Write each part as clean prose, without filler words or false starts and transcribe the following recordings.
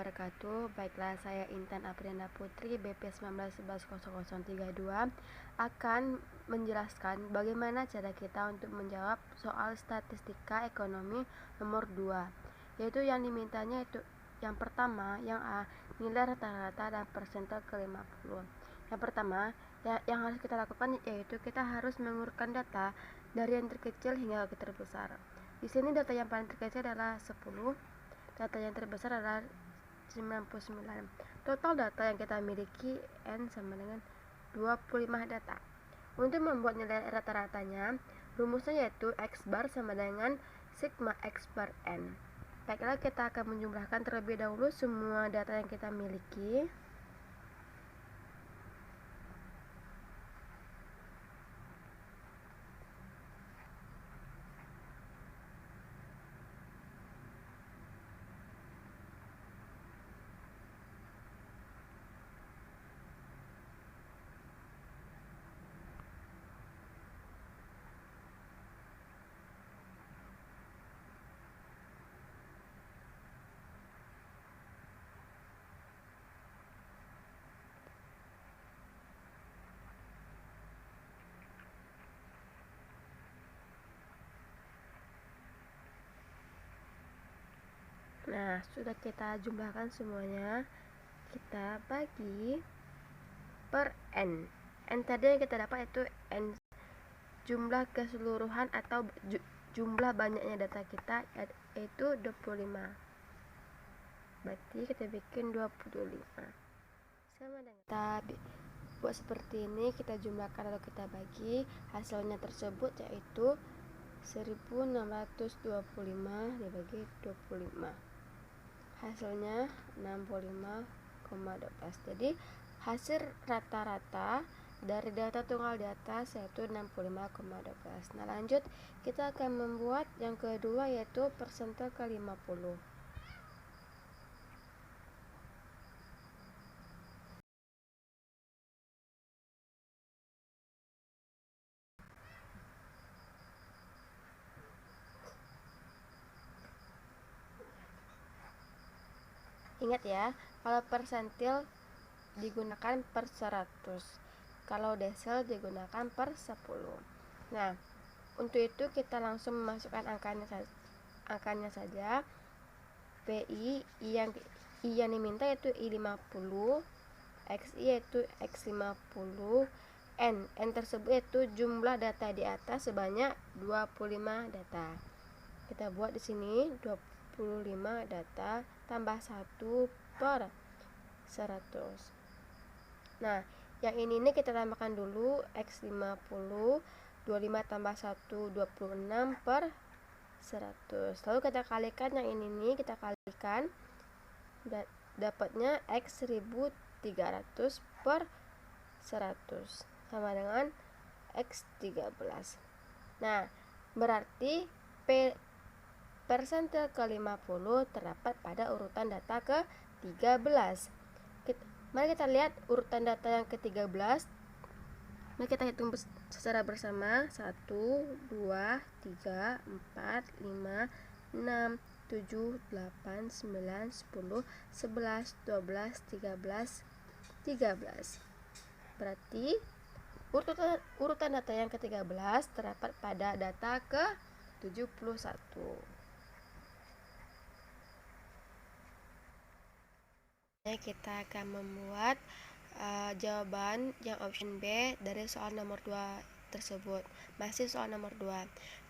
wabarakatuh. Baiklah, saya Intan Apriana Putri BP 19110032 akan menjelaskan bagaimana cara kita untuk menjawab soal statistika ekonomi nomor 2, yaitu yang dimintanya itu yang pertama, yang A, nilai rata-rata dan persentase ke-50. Yang pertama, yang harus kita lakukan yaitu kita harus mengurutkan data dari yang terkecil hingga ke terbesar. Di sini data yang paling terkecil adalah 10, data yang terbesar adalah 99. Total data yang kita miliki N sama dengan 25 data. Untuk membuat nilai rata-ratanya, rumusnya yaitu X bar sama dengan sigma X bar N. Baiklah, kita akan menjumlahkan terlebih dahulu semua data yang kita miliki. Nah, sudah kita jumlahkan semuanya. Kita bagi per N. N tadi yang kita dapat itu N jumlah keseluruhan atau jumlah banyaknya data kita, yaitu 25. Berarti kita bikin 25 sama dengan kita buat seperti ini. Kita jumlahkan lalu kita bagi, hasilnya tersebut yaitu 1625 dibagi 25, hasilnya 65,12. Jadi hasil rata-rata dari data tunggal di atas yaitu 65,12. Nah, lanjut kita akan membuat yang kedua yaitu persentase ke-50. Ingat ya, kalau persentil digunakan per 100, kalau desel digunakan per 10. Nah, untuk itu kita langsung memasukkan angkanya saja. PI yang diminta yaitu I50, XI yaitu X50, N tersebut yaitu jumlah data di atas sebanyak 25 data. Kita buat di sini 25 data tambah 1 per 100. Nah, yang ini kita tambahkan dulu X50, 25 tambah 1 26 per 100. Lalu kita kalikan yang ini kita kalikan, dapatnya X 1300 per 100 sama dengan X 13. Nah, berarti persentase ke-50 terdapat pada urutan data ke-13. Mari kita lihat urutan data yang ke-13. Mari kita hitung secara bersama. 1, 2, 3, 4, 5, 6, 7, 8, 9, 10, 11, 12, 13. Berarti urutan data yang ke-13 terdapat pada data ke-71. Kita akan membuat jawaban yang option B dari soal nomor 2 tersebut. Masih soal nomor 2.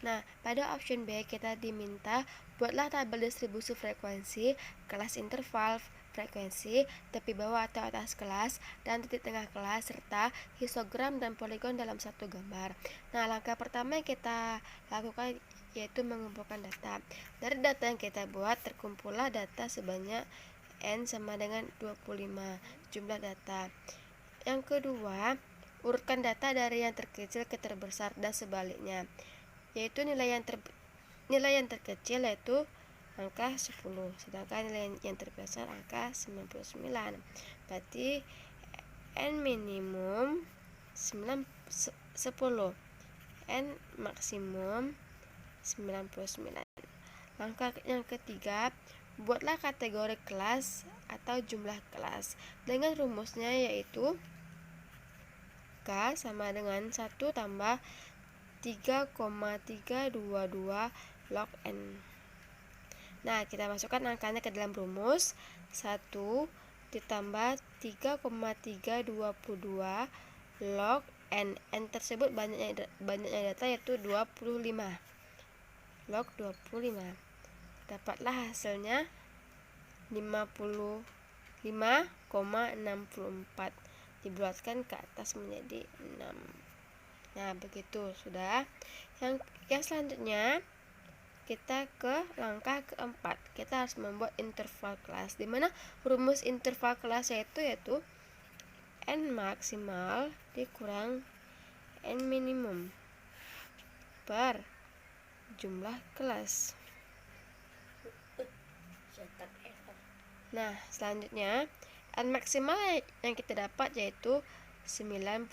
Nah, pada option B kita diminta buatlah tabel distribusi frekuensi, kelas interval frekuensi, tepi bawah atau atas kelas, dan titik tengah kelas, serta histogram dan poligon dalam satu gambar. Nah, langkah pertama yang kita lakukan yaitu mengumpulkan data. Dari data yang kita buat, terkumpullah data sebanyak N sama dengan 25 jumlah data. Yang kedua, urutkan data dari yang terkecil ke terbesar dan sebaliknya, yaitu nilai yang terkecil yaitu angka 10, sedangkan nilai yang terbesar angka 99. Berarti N minimum 10, N maksimum 99. Langkah yang ketiga, buatlah kategori kelas atau jumlah kelas. Dengan rumusnya yaitu K sama dengan 1 tambah 3,322 log N. Nah, kita masukkan angkanya ke dalam rumus. 1 ditambah 3,322 log N. N tersebut banyaknya data yaitu 25. Log 25. Dapatlah hasilnya 55,64. Dibulatkan ke atas menjadi 6. Nah, begitu sudah. Yang selanjutnya kita ke langkah keempat. Kita harus membuat interval kelas, di mana rumus interval kelas yaitu N maksimal dikurang N minimum per jumlah kelas. Nah, selanjutnya N maksimal yang kita dapat yaitu 99,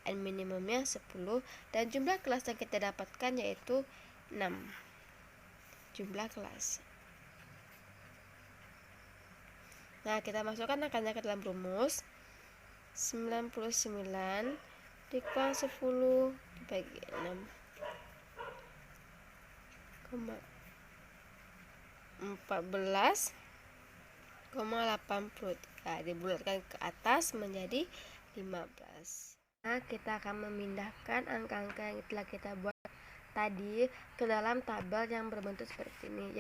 N minimumnya 10, dan jumlah kelas yang kita dapatkan yaitu 6. Jumlah kelas. Nah, kita masukkan angkanya ke dalam rumus. 99 dikurang 10 dibagi 6, 14,83 dibulatkan ke atas menjadi 15. Nah, kita akan memindahkan angka-angka yang telah kita buat tadi ke dalam tabel yang berbentuk seperti ini,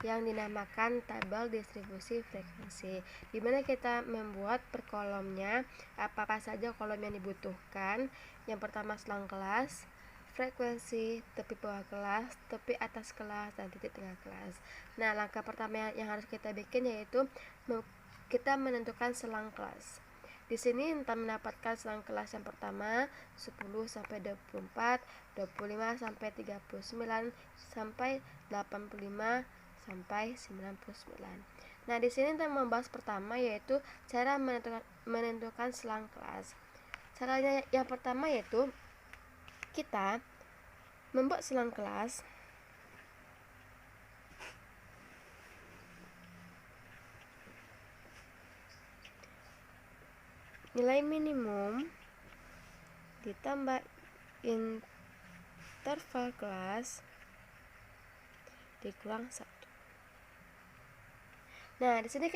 yang dinamakan tabel distribusi frekuensi, di mana kita membuat per kolomnya apa saja kolom yang dibutuhkan. Yang pertama selang kelas, frekuensi, tepi bawah kelas, tepi atas kelas, dan titik tengah kelas. Nah, langkah pertama yang harus kita bikin yaitu kita menentukan selang kelas. Di sini kita mendapatkan selang kelas yang pertama 10 sampai 24, 25 sampai 39, sampai 85 sampai 99. Nah, di sini kita membahas pertama yaitu cara menentukan selang kelas. Caranya yang pertama yaitu kita membuat selang kelas nilai minimum ditambah interval kelas dikurang 1. Nah, di sini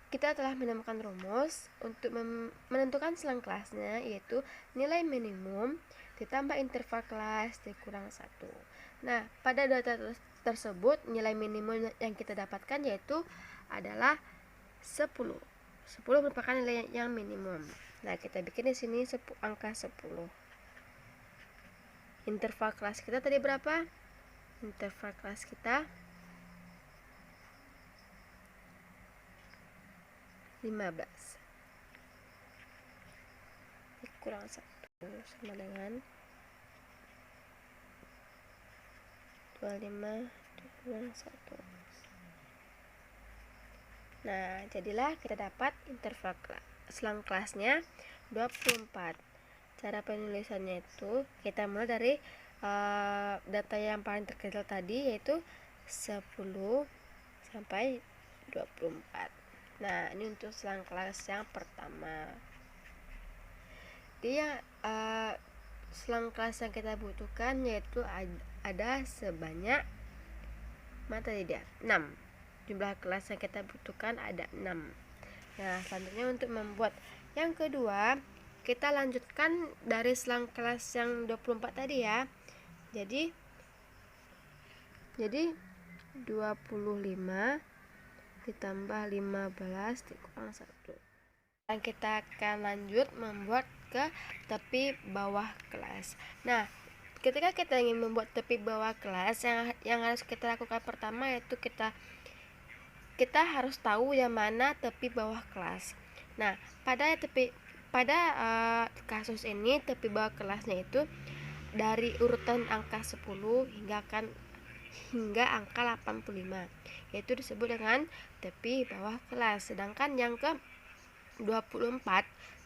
kita telah menemukan rumus untuk menentukan selang kelasnya, yaitu nilai minimum ditambah interval kelas dikurang 1. Nah, pada data tersebut nilai minimum yang kita dapatkan yaitu adalah 10. 10 merupakan nilai yang minimum. Nah, kita bikin di sini angka 10. Interval kelas kita tadi berapa? Interval kelas kita 15 dikurang 1 sama dengan 25 dikurang 1. Nah, jadilah kita dapat interval selang kelasnya 24. Cara penulisannya itu kita mulai dari data yang paling terkecil tadi yaitu 10 sampai 24. Nah, ini untuk selang kelas yang pertama. Dia selang kelas yang kita butuhkan yaitu ada sebanyak 6. Jumlah kelas yang kita butuhkan ada 6. Nah, selanjutnya untuk membuat yang kedua, kita lanjutkan dari selang kelas yang 24 tadi ya. Jadi 25 ditambah 15 dikurang 1. Dan kita akan lanjut membuat ke tepi bawah kelas. Nah, ketika kita ingin membuat tepi bawah kelas, yang harus kita lakukan pertama yaitu kita harus tahu yang mana tepi bawah kelas. Nah, pada kasus ini tepi bawah kelasnya itu dari urutan angka 10 hingga angka 85, yaitu disebut dengan tepi bawah kelas. Sedangkan yang ke 24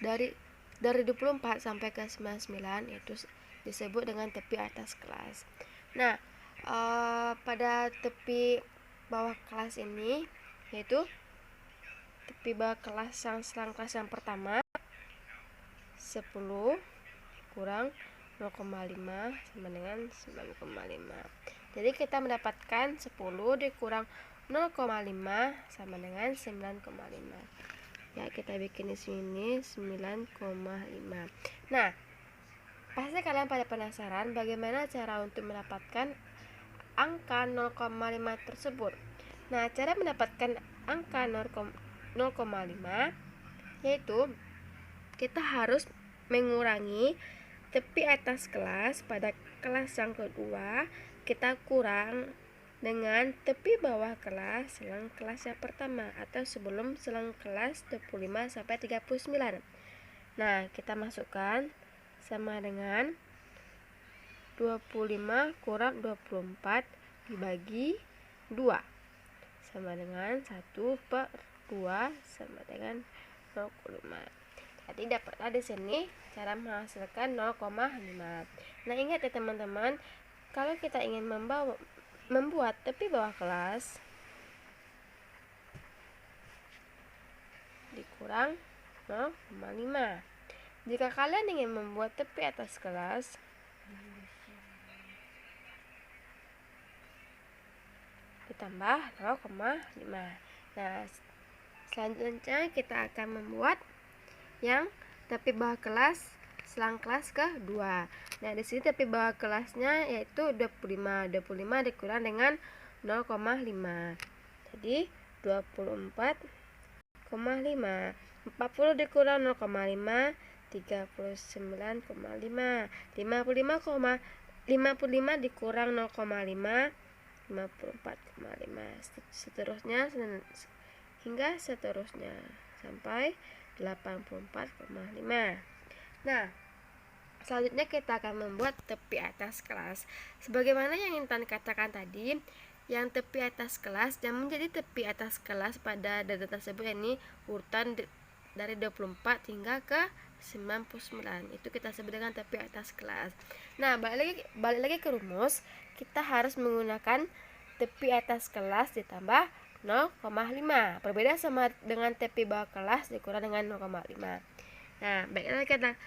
dari 24 sampai ke 99 itu disebut dengan tepi atas kelas. Nah, pada tepi bawah kelas ini yaitu tepi bawah kelas selang kelas yang pertama 10 kurang 0,5 sama dengan 9,5. Jadi kita mendapatkan 10 dikurang 0,5 sama dengan 9,5. Ya, kita bikin di sini 9,5. Nah, pasti kalian pada penasaran bagaimana cara untuk mendapatkan angka 0,5 tersebut. Nah, cara mendapatkan angka 0,5 yaitu kita harus mengurangi tepi atas kelas pada kelas yang kedua, kita kurang dengan tepi bawah kelas selang kelas yang pertama atau sebelum selang kelas 25 sampai 39. Nah, kita masukkan sama dengan 25 kurang 24 dibagi 2 sama dengan 1/2 sama dengan 0,5. Jadi dapatlah di sini cara menghasilkan 0,5. Nah, ingat ya teman-teman, kalau kita ingin membuat tepi bawah kelas dikurang 0,5. Jika kalian ingin membuat tepi atas kelas ditambah 0,5. Nah, selanjutnya kita akan membuat yang tepi bawah kelas selang kelas kedua. Nah, di sini tepi bawah kelasnya yaitu 25 dikurang dengan 0,5. Jadi 24,5. 40 dikurang 0,5 39,5. 55 dikurang 0,5 54,5. Seterusnya hingga seterusnya sampai 84,5. Nah, selanjutnya kita akan membuat tepi atas kelas. Sebagaimana yang Intan katakan tadi, yang tepi atas kelas yang menjadi tepi atas kelas pada data tersebut ini urutan dari 24 hingga ke 99. Itu kita sebut dengan tepi atas kelas. Nah, balik lagi ke rumus, kita harus menggunakan tepi atas kelas ditambah 0,5. Berbeda sama dengan tepi bawah kelas dikurang dengan 0,5. Nah, baiklah kita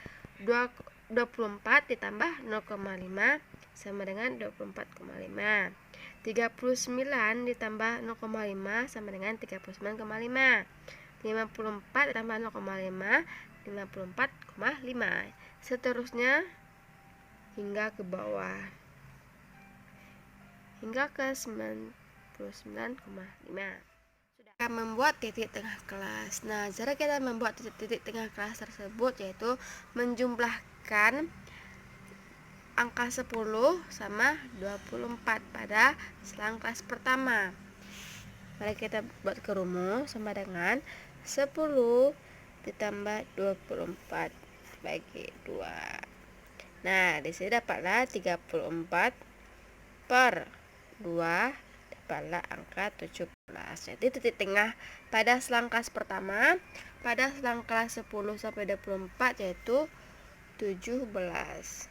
24 ditambah 0,5 sama dengan 24,5. 39 ditambah 0,5 sama dengan 39,5. 54 ditambah 0,5 54,5. Seterusnya hingga ke bawah hingga ke 99,5. Sudah akan membuat titik tengah kelas. Nah, cara kita membuat titik tengah kelas tersebut yaitu menjumlahkan angka 10 sama 24 pada selang kelas pertama. Mari kita buat ke rumus sama dengan 10 ditambah 24 bagi 2. Nah, di sini dapatlah 34 per 2 dapatlah angka 17. Jadi titik tengah pada selang kelas pertama pada selang kelas 10 sampai 24 yaitu 17.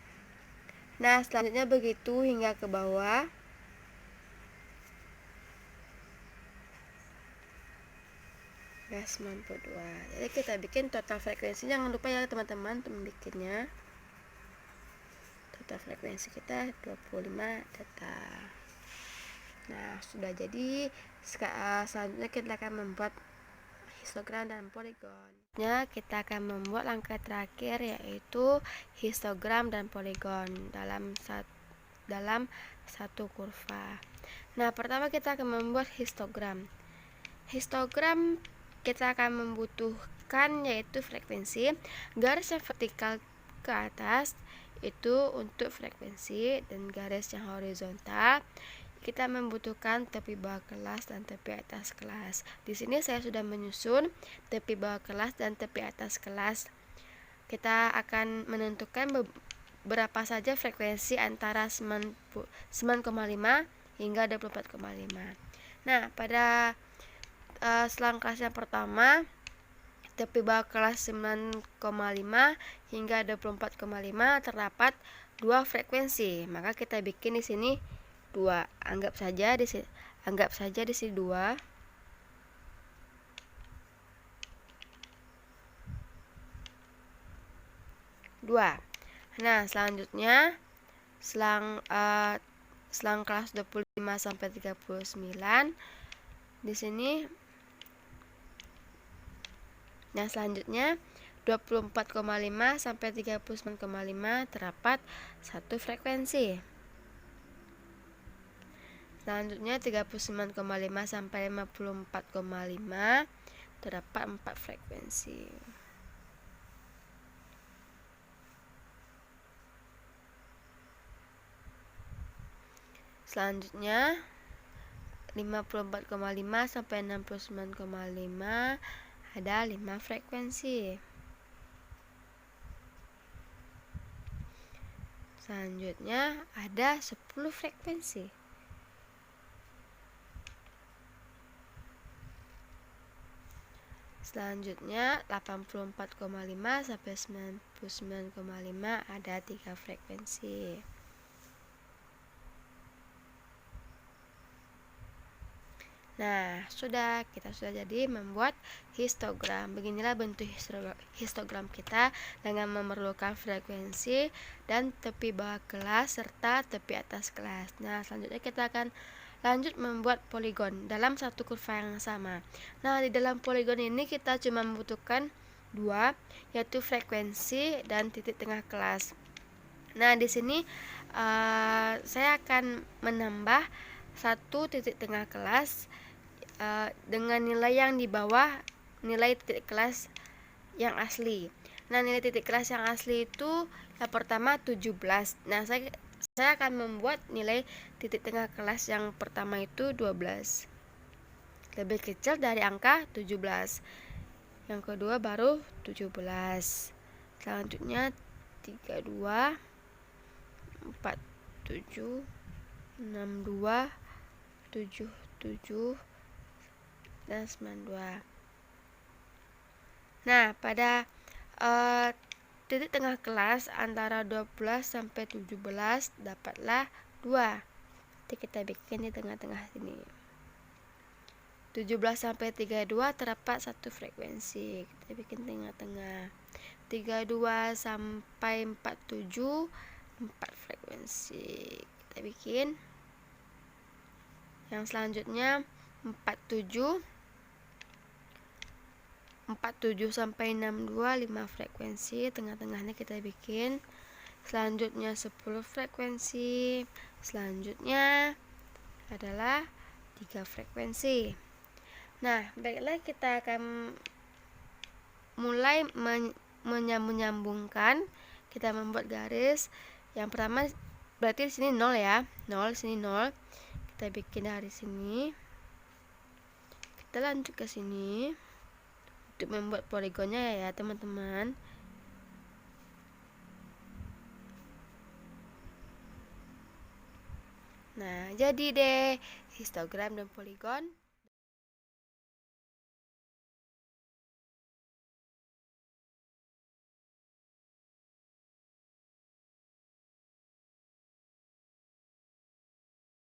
Nah, selanjutnya begitu hingga ke bawah. Ya, 92. Jadi kita bikin total frekuensi. Jangan lupa ya teman-teman untuk membikinnya. Total frekuensi kita 25 data. Nah, sudah jadi. Selanjutnya kita akan membuat histogram dan poligon. Kita akan membuat langkah terakhir yaitu histogram dan poligon dalam satu kurva. Nah, pertama kita akan membuat histogram. Histogram kita akan membutuhkan yaitu frekuensi. Garis yang vertikal ke atas itu untuk frekuensi dan garis yang horizontal kita membutuhkan tepi bawah kelas dan tepi atas kelas. Di sini saya sudah menyusun tepi bawah kelas dan tepi atas kelas. Kita akan menentukan berapa saja frekuensi antara 9,5 hingga 24,5. Nah, pada selang kelas yang pertama tepi bawah kelas 9,5 hingga 24,5 terdapat 2 frekuensi. Maka kita bikin di sini 2. Anggap saja di sini 2. Nah, selanjutnya selang kelas 25 sampai 39 di sini. Nah, selanjutnya 24,5 sampai 39,5 terdapat satu frekuensi. Selanjutnya 39,5 sampai 54,5 terdapat 4 frekuensi. Selanjutnya 54,5 sampai 69,5 ada 5 frekuensi. Selanjutnya ada 10 frekuensi. Selanjutnya 84,5 sampai 99,5 ada 3 frekuensi. Nah, kita sudah jadi membuat histogram. Beginilah bentuk histogram kita dengan memerlukan frekuensi dan tepi bawah kelas serta tepi atas kelas. Nah, selanjutnya kita akan lanjut membuat poligon dalam satu kurva yang sama. Nah, di dalam poligon ini kita cuma membutuhkan 2, yaitu frekuensi dan titik tengah kelas. Nah, di sini saya akan menambah satu titik tengah kelas dengan nilai yang di bawah nilai titik kelas yang asli. Nah, nilai titik kelas yang asli itu yang pertama 17. Nah, saya akan membuat nilai titik tengah kelas yang pertama itu 12. Lebih kecil dari angka 17. Yang kedua baru 17. Selanjutnya 32, 47, 62, 77 dan 92. Nah, pada titik tengah kelas antara 12 sampai 17 dapatlah 2. Nanti kita bikin di tengah-tengah sini. 17 sampai 32 terdapat satu frekuensi. Kita bikin tengah-tengah. 32 sampai 47 4 frekuensi. Kita bikin. Yang selanjutnya 47 sampai 62 5 frekuensi, tengah-tengahnya kita bikin. Selanjutnya 10 frekuensi. Selanjutnya adalah 3 frekuensi. Nah, baiklah, kita akan mulai menyambungkan. Kita membuat garis. Yang pertama berarti di sini 0 ya. 0, sini 0. Kita bikin dari sini. Kita lanjut ke sini untuk membuat poligonnya ya teman-teman. Nah, jadi deh histogram dan poligon.